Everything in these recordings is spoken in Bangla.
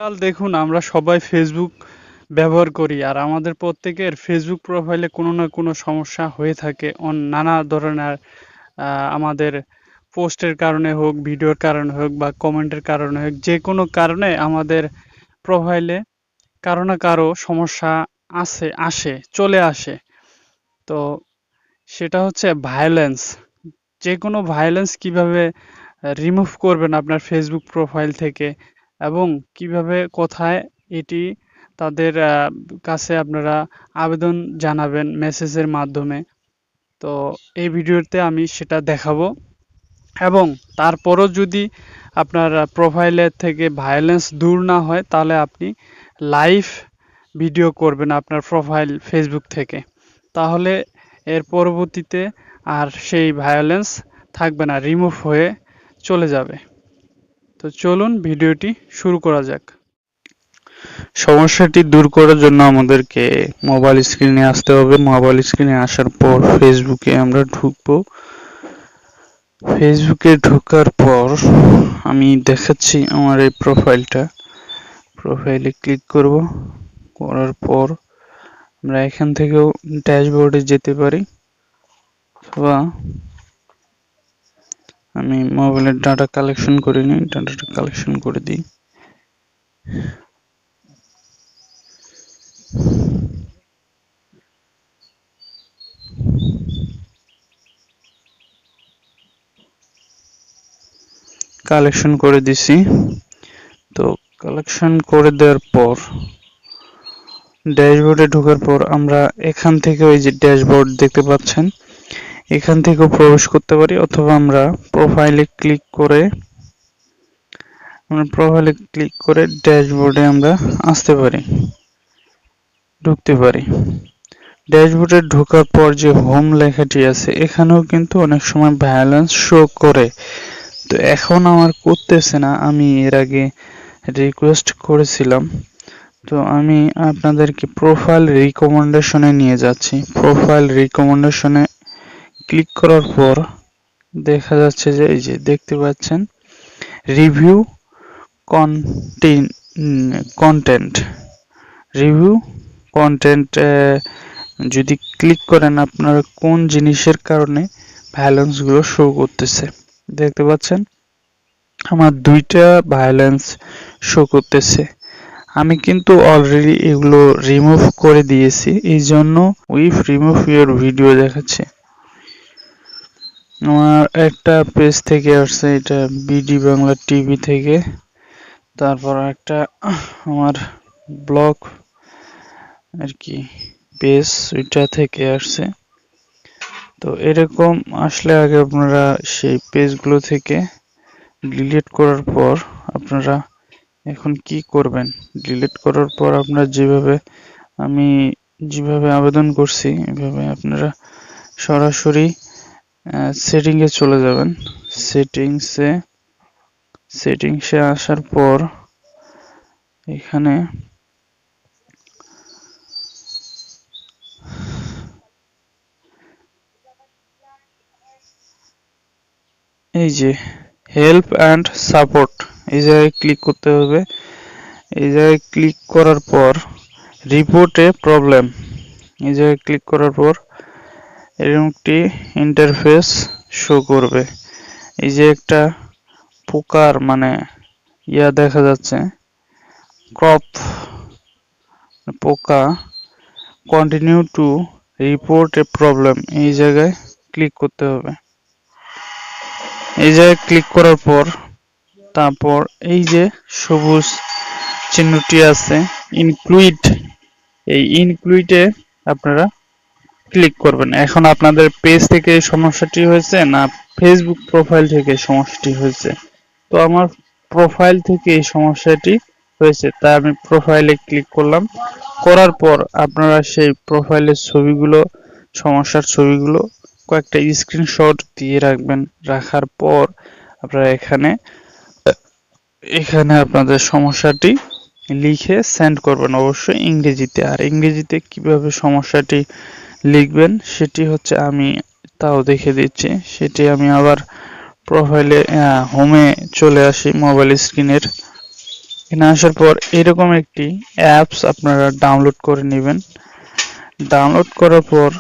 কাল দেখুন আমরা সবাই ফেসবুক ব্যবহার করি আর আমাদের প্রত্যেকের ফেসবুক প্রোফাইলে কোনো না কোনো সমস্যা হয়ে থাকে নানা ধরনের আমাদের পোস্টের কারণে হোক ভিডিওর কারণে হোক বা কমেন্টের কারণে হোক যে কোনো কারণে আমাদের প্রোফাইলে কারো না কারো সমস্যা আসে চলে আসে। তো সেটা হচ্ছে ভায়োলেন্স। যে কোনো ভায়োলেন্স কিভাবে রিমুভ করবেন আপনার ফেসবুক প্রোফাইল থেকে এবং কিভাবে কোথায় এটি তাদের কাছে আপনারা আবেদন জানাবেন মেসেজের মাধ্যমে। তো এই ভিডিওতে আমি সেটা দেখাবো এবং তারপরও যদি আপনার প্রোফাইলের থেকে ভায়োলেন্স দূর না হয় তাহলে আপনি লাইভ ভিডিও করবেন আপনার প্রোফাইল ফেসবুক থেকে। তাহলে এর পরবর্তীতে আর সেই ভায়োলেন্স থাকবে না, রিমুভ হয়ে চলে যাবে। তো চলুন ভিডিওটি শুরু করা যাক। সমস্যাটি দূর করার জন্য আমাদেরকে মোবাইল স্ক্রিনে আসতে হবে। মোবাইল স্ক্রিনে আসার পর ফেসবুকে আমরা ঢুকবো। ফেসবুকে ঢোকার পর আমি দেখাচ্ছি আমার এই প্রোফাইলে ক্লিক করব। করার পর আমরা এখান থেকেও ড্যাশবোর্ডে যেতে পারি অথবা আমি মোবাইলের ডাটা কালেকশন করে নিই, ডাটাটা কালেকশন করে দিই। কালেকশন করে দিছি। তো কালেকশন করে দেওয়ার পর ড্যাশবোর্ডে ঢোকার পর আমরা এখান থেকে ওই যে ড্যাশবোর্ড দেখতে পাচ্ছেন এখান থেকেও প্রবেশ করতে পারি অথবা আমরা প্রোফাইলে ক্লিক করে ড্যাশবোর্ডে আমরা আসতে পারি, ঢুকতে পারি। ড্যাশবোর্ডে ঢোকার পর যে হোম লেখাটি আছে এখানেও কিন্তু অনেক সময় ভায়োলেন্স শো করে। তো এখন আমার করতেছে না, আমি এর আগে রিকোয়েস্ট করেছিলাম। তো আমি আপনাদেরকে প্রোফাইল রিকমেন্ডেশনে নিয়ে যাচ্ছি। প্রোফাইল রিকমেন্ডেশনে ক্লিক করার পর দেখা যাচ্ছে যে এই যে দেখতে পাচ্ছেন রিভিউ কন্টেন্ট রিভিউ কন্টেন্ট যদি ক্লিক করেন আপনারা কোন জিনিসের কারণে ভায়োলেন্স গুলো শো করতেছে দেখতে পাচ্ছেন আমার দুইটা ভায়োলেন্স শো করতেছে। আমি কিন্তু অলরেডি এগুলো রিমুভ করে দিয়েছি, এই জন্য উইথ রিমুভ ইউর ভিডিও দেখাচ্ছে। আমার একটা পেজ থেকে আসছে, এটা বিডি বাংলা টিভি থেকে। তারপর একটা আমার ব্লগ আর কি পেজ, ওইটা থেকে আসছে। তো এরকম আসলে আগে আপনারা সেই পেজগুলো থেকে ডিলিট করার পর আপনারা এখন কি করবেন, ডিলিট করার পর আপনারা আমি যেভাবে আবেদন করছি এভাবে আপনারা সরাসরি সেটিংয়ে চলে যাবেন। সেটিংসে আসার পর এখানে এই যে হেল্প অ্যান্ড সাপোর্ট এই জায়গায় ক্লিক করতে হবে। এই জায়গায় ক্লিক করার পর রিপোর্ট এ প্রবলেম এই জায়গায় ক্লিক করার পর এরকম একটি ইন্টারফেস শো করবে। এই যে একটা পোকার মানে দেখা যাচ্ছে ক্রপ পোকা, continue to report A problem এই জায়গায় ক্লিক করতে হবে। এই জায়গায় ক্লিক করার পর তারপর এই যে সবুজ চিহ্নটি আছে ইনক্লুইডে আপনারা ক্লিক করবেন। এখন আপনাদের পেজ থেকে এই সমস্যাটি হয়েছে না ফেসবুক প্রোফাইল থেকে সমস্যাটি হয়েছে? তো আমার প্রোফাইল থেকে এই সমস্যাটি হয়েছে, তাই আমি প্রোফাইলে ক্লিক করলাম। করার পর আপনারা সেই প্রোফাইলের সমস্যার ছবিগুলো কয়েকটা স্ক্রিনশট দিয়ে রাখবেন। রাখার পর আপনারা এখানে আপনাদের সমস্যাটি লিখে সেন্ড করবেন, অবশ্যই ইংরেজিতে। আর ইংরেজিতে কিভাবে সমস্যাটি লিখবেন সেটি হচ্ছে আমি তাও দেখে দিচ্ছি। সেটি আমি আবার প্রোফাইলে হোমে চলে আসি মোবাইল স্ক্রিনের। এখানে আসার পর এরকম একটি অ্যাপস আপনারা ডাউনলোড করে নেবেন। ডাউনলোড করার পর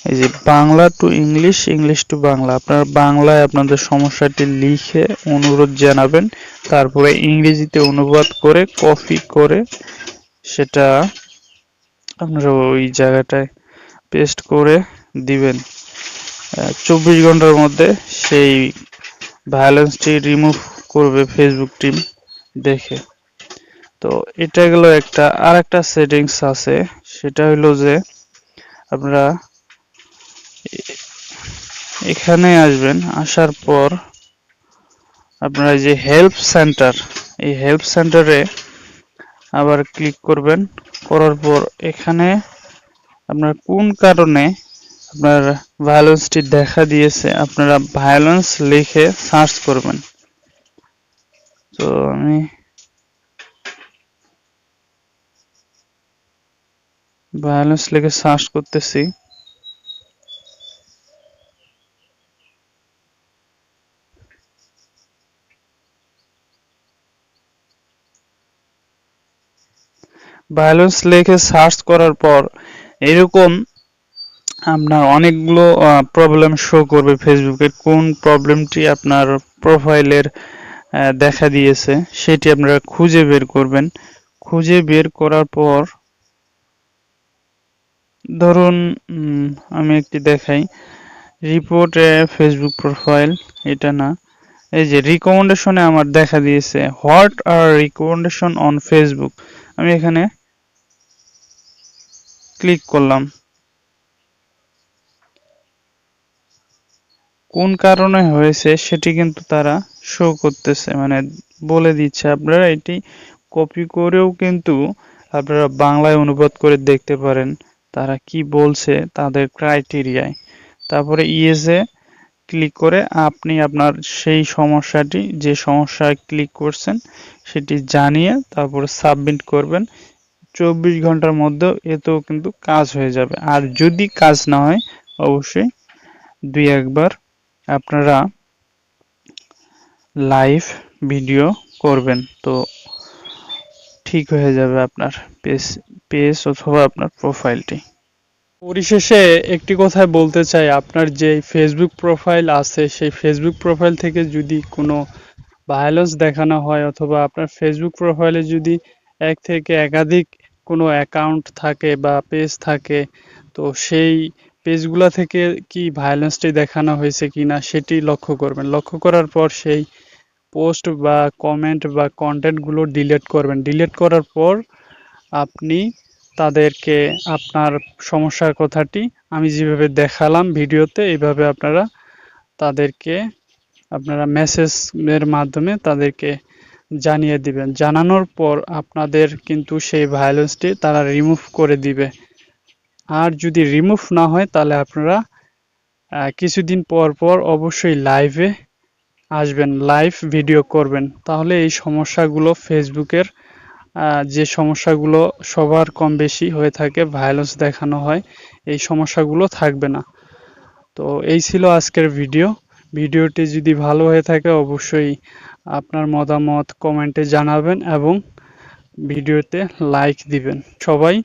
এই যে Bangla to English, English to Bangla, আপনারা বাংলায় আপনাদের সমস্যাটি লিখে অনুরোধ জানাবেন, তারপরে ইংরেজিতে অনুবাদ করে কপি করে সেটা আপনারা ওই জায়গাটায় পেস্ট করে দিবেন। 24 ঘন্টার মধ্যে সেই ভায়োলেন্সটি রিমুভ করবে ফেসবুক টিম দেখে। তো এটা গেল একটা। আর একটা সেটিংস আছে, সেটা হলো যে আপনারা এখানে আসবেন, আসার পর আপনারা যে হেল্প সেন্টার, এই হেল্প সেন্টারে আবার ক্লিক করবেন। করার পর এখানে আপনার কোন কারণে আপনার ভায়োলেন্সটি দেখা দিয়েছে আপনারা ভায়োলেন্স লিখে সার্চ করবেন। তো আমি ভায়োলেন্স লিখে সার্চ করতেছি। ভায়োলেন্স লিখে সার্চ করার পর এরকম আপনার অনেকগুলো প্রবলেম শো করবে ফেসবুকে। কোন প্রবলেমটি আপনার প্রোফাইলের দেখা দিয়েছে সেটি আপনারা খুঁজে বের করবেন। খুঁজে বের করার পর ধরুন আমি একটি দেখাই, রিপোর্ট ফেসবুক প্রোফাইল, এটা না, এই যে রিকমেন্ডেশনে আমার দেখা দিয়েছে what are recommendation on Facebook. আমি এখানে ক্লিক করলাম। কোন কারণে হয়েছে সেটি কিন্তু তারা শো করতেছে, মানে বলে দিচ্ছে। আপনারা এটি কপি করেও কিন্তু আপনারা বাংলায় অনুবাদ করে দেখতে পারেন তারা কি বলছে তাদের ক্রাইটেরিয়ায়। তারপরে ইয়েসে ক্লিক করে আপনি আপনার সেই সমস্যাটি, যে সমস্যায় ক্লিক করছেন সেটি জানিয়ে তারপরে সাবমিট করবেন। 24 ঘন্টার মধ্যেও এতেও কিন্তু কাজ হয়ে যাবে। আর যদি কাজ না হয় অবশ্যই দুই একবার আপনারা লাইভ ভিডিও করবেন, তো ঠিক হয়ে যাবে আপনার পেজ পেজ অথবা আপনার প্রোফাইলটি। পরিশেষে একটি কথাই বলতে চাই, আপনার যে ফেসবুক প্রোফাইল আছে সেই ফেসবুক প্রোফাইল থেকে যদি কোনো ভায়োলেন্স দেখানো হয় অথবা আপনার ফেসবুক প্রোফাইলে যদি এক থেকে একাধিক কোনো অ্যাকাউন্ট থাকে বা পেজ থাকে, তো সেই পেজগুলা থেকে কি ভায়োলেন্সটি দেখানো হয়েছে কিনা সেটি লক্ষ্য করবেন। লক্ষ্য করার পর সেই পোস্ট বা কমেন্ট বা কন্টেন্টগুলো ডিলিট করবেন। ডিলিট করার পর আপনি তাদেরকে আপনার সমস্যার কথাটি আমি যেভাবে দেখালাম ভিডিওতে, এইভাবে আপনারা তাদেরকে আপনারা মেসেজের মাধ্যমে তাদেরকে জানিয়ে দিবেন। জানানোর পর আপনাদের কিন্তু সেই ভায়োলেন্সটি তারা রিমুভ করে দিবে। আর যদি রিমুভ না হয় তাহলে আপনারা কিছুদিন পর পর অবশ্যই লাইভে আসবেন, লাইভ ভিডিও করবেন। তাহলে এই সমস্যাগুলো ফেসবুকের যে সমস্যাগুলো সবার কম বেশি হয়ে থাকে, ভায়োলেন্স দেখানো হয়, এই সমস্যাগুলো থাকবে না। তো এই ছিল আজকের ভিডিও। ভিডিওটি যদি ভালো হয়ে থাকে অবশ্যই আপনার মতামত কমেন্টে জানাবেন এবং ভিডিওতে লাইক দিবেন। সবাই